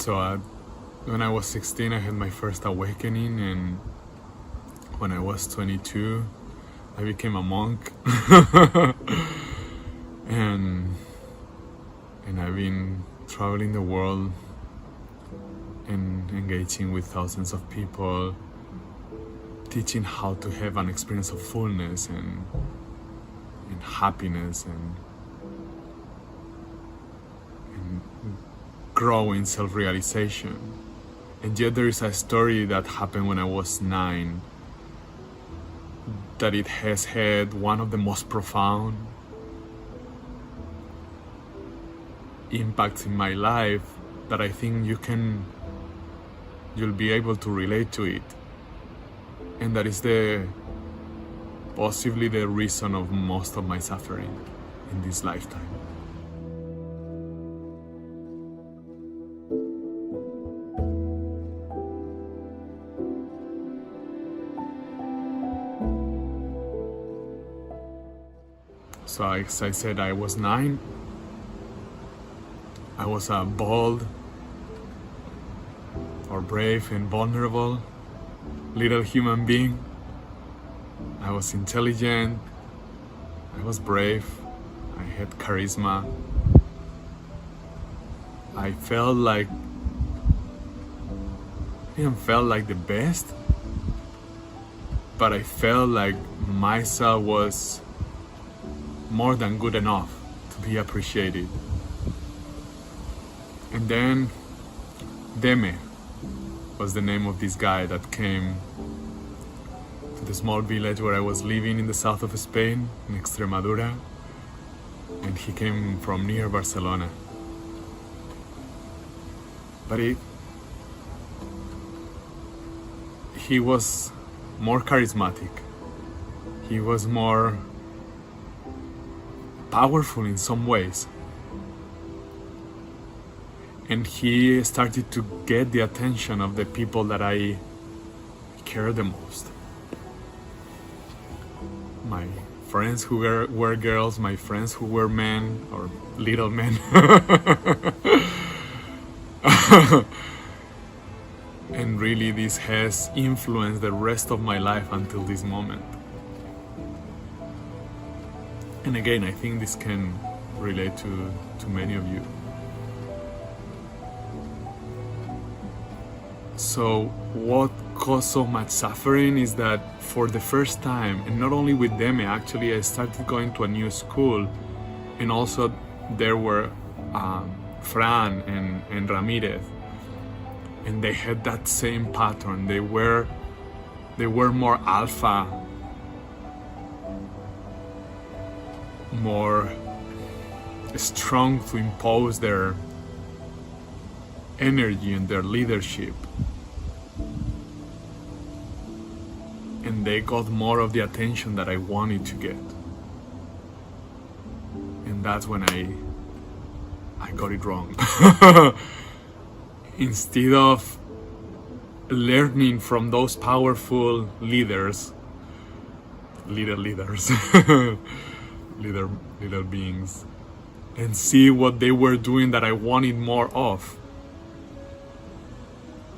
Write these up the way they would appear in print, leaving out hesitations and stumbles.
When I was 16, I had my first awakening, and when I was 22, I became a monk. and I've been traveling the world and engaging with thousands of people, teaching how to have an experience of fullness and happiness and growing self-realization. And yet there is a story that happened when I was 9 that it has had one of the most profound impacts in my life, that I think you'll be able to relate to it. And that is possibly the reason of most of my suffering in this lifetime. So as I said, I was 9. I was a bold or brave and vulnerable little human being. I was intelligent, I was brave, I had charisma. I didn't feel like the best, but I felt like myself was more than good enough to be appreciated. And then Deme was the name of this guy that came to the small village where I was living in the south of Spain, in Extremadura, and he came from near Barcelona. But he was more charismatic. He was more powerful in some ways. And he started to get the attention of the people that I care the most. My friends who were girls, my friends who were men, or little men. And really this has influenced the rest of my life until this moment. And again, I think this can relate to many of you. So what caused so much suffering is that for the first time, and not only with them, actually I started going to a new school, and also there were Fran and Ramirez, and they had that same pattern. They were more alpha, more strong to impose their energy and their leadership, and they got more of the attention that I wanted to get. And that's when I got it wrong. Instead of learning from those powerful leaders, little beings, and see what they were doing that I wanted more of,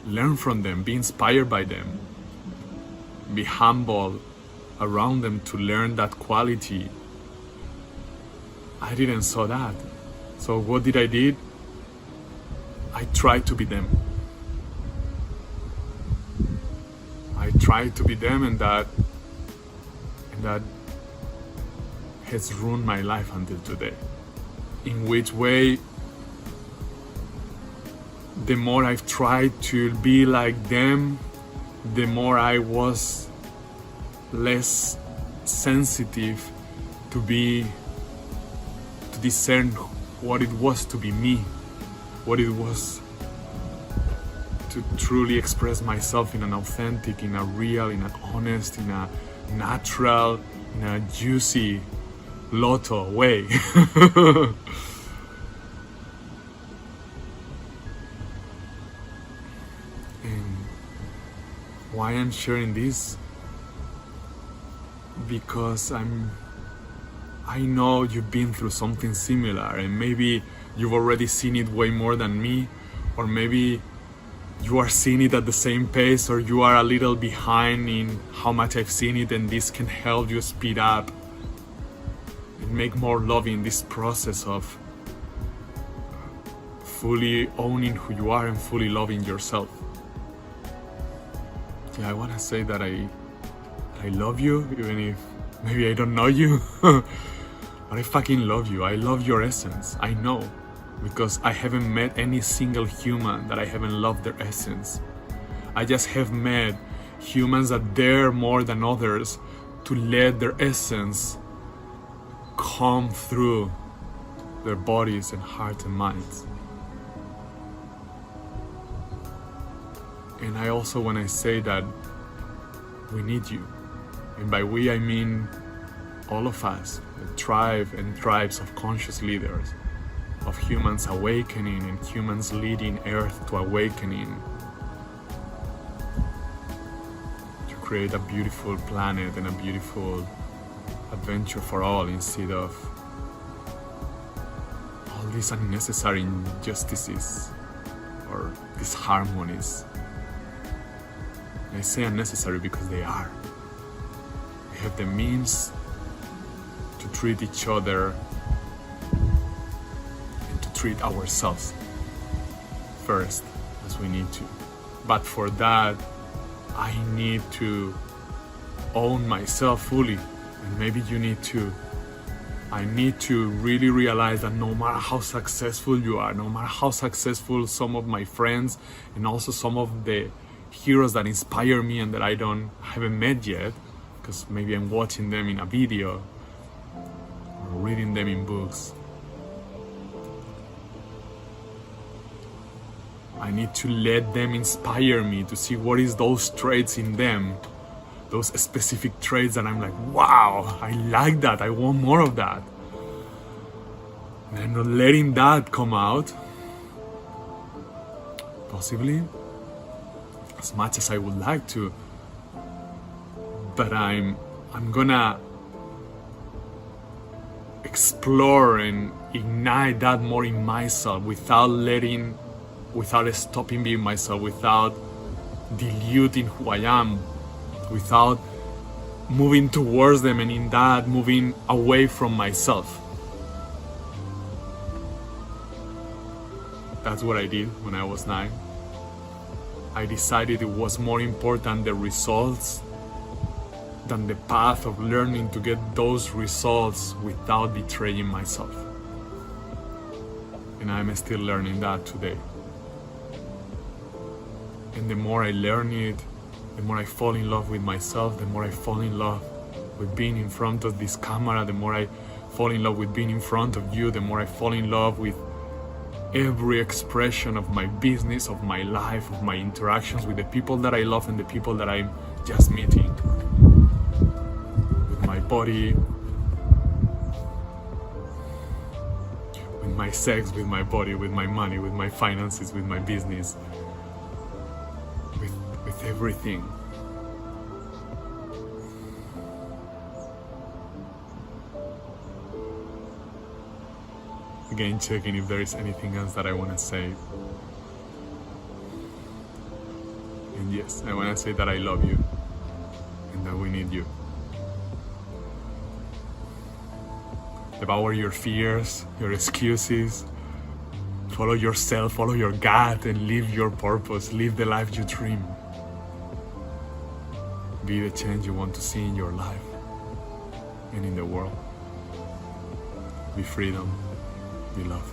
learn from them, be inspired by them, be humble around them to learn that quality, I didn't saw that. So what did I did? I tried to be them. I tried to be them, and that has ruined my life until today. In which way? The more I've tried to be like them, the more I was less sensitive to discern what it was to be me, what it was to truly express myself in an authentic, in a real, in an honest, in a natural, in a juicy Loto way. And why I'm sharing this? Because I know you've been through something similar, and maybe you've already seen it way more than me, or maybe you are seeing it at the same pace, or you are a little behind in how much I've seen it, and this can help you speed up and make more loving this process of fully owning who you are and fully loving yourself. Yeah, I want to say that I love you, even if maybe I don't know you. But I fucking love you. I love your essence. I know, because I haven't met any single human that I haven't loved their essence. I just have met humans that dare more than others to let their essence come through their bodies and hearts and minds. And I also want to say that we need you. And by we, I mean all of us, the tribe and tribes of conscious leaders, of humans awakening and humans leading Earth to awakening, to create a beautiful planet and a beautiful adventure for all, instead of all these unnecessary injustices or disharmonies. I say unnecessary because they are. We have the means to treat each other and to treat ourselves first, as we need to. But for that, I need to own myself fully, and maybe you need to. I need to really realize that no matter how successful you are, no matter how successful some of my friends and also some of the heroes that inspire me and that I haven't met yet, because maybe I'm watching them in a video or reading them in books, I need to let them inspire me to see what is those traits in them, those specific traits that I'm like, wow, I like that, I want more of that. And I'm not letting that come out, possibly as much as I would like to, but I'm gonna explore and ignite that more in myself without stopping being myself, without diluting who I am, without moving towards them, and in that moving away from myself. That's what I did when I was 9. I decided it was more important the results than the path of learning to get those results without betraying myself. And I'm still learning that today. And the more I learn it, the more I fall in love with myself, the more I fall in love with being in front of this camera, the more I fall in love with being in front of you, the more I fall in love with every expression of my business, of my life, of my interactions with the people that I love and the people that I'm just meeting. With my body, with my sex, with my body, with my money, with my finances, with my business, with everything. Again, checking if there is anything else that I want to say. And yes, I want to say that I love you and that we need you. Devour your fears, your excuses. Follow yourself, follow your gut, and live your purpose. Live the life you dream. Be the change you want to see in your life and in the world. Be freedom. Be love.